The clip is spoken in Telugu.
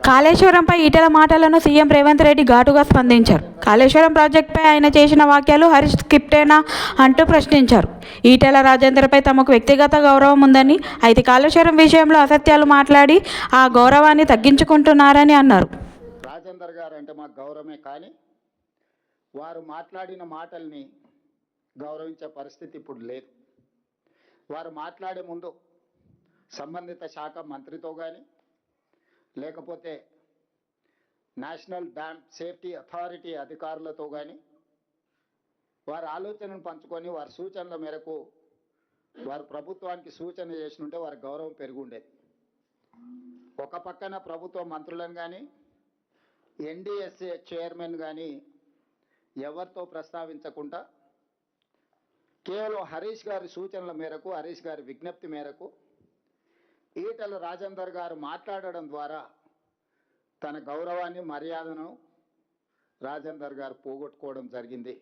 కాళేశ్వరంపై ఈటెల మాటలను సీఎం రేవంత్ రెడ్డి ఘాటుగా స్పందించారు. కాళేశ్వరం ప్రాజెక్టుపై ఆయన చేసిన వ్యాఖ్యలు హరీష్ స్క్రిప్టేనా అంటూ ప్రశ్నించారు. ఈటెల రాజేందర్పై తమకు వ్యక్తిగత గౌరవం ఉందని, అయితే కాళేశ్వరం విషయంలో అసత్యాలు మాట్లాడి ఆ గౌరవాన్ని తగ్గించుకుంటున్నారని అన్నారు. రాజేందర్ గారు అంటే మాకు గౌరవమే, కానీ వారు మాట్లాడిన మాటల్ని గౌరవించే పరిస్థితి ఇప్పుడు లేదు. వారు మాట్లాడే ముందు సంబంధిత శాఖ మంత్రితో కానీ, లేకపోతే నేషనల్ డ్యామ్ సేఫ్టీ అథారిటీ అధికారులతో కానీ వారి ఆలోచనను పంచుకొని వారి సూచనల మేరకు వారు ప్రభుత్వానికి సూచన చేసినుంటే వారి గౌరవం పెరుగుండేది. ఒక పక్కన ప్రభుత్వ మంత్రులను కానీ, ఎన్డీఎస్ఏ చైర్మన్ కానీ ఎవరితో ప్రస్తావించకుండా కేవలం హరీష్ గారి సూచనల మేరకు, హరీష్ గారి విజ్ఞప్తి మేరకు ఈటెల రాజేందర్ గారు మాట్లాడడం ద్వారా తన గౌరవాన్ని, మర్యాదను రాజేందర్ గారు పోగొట్టుకోవడం జరిగింది.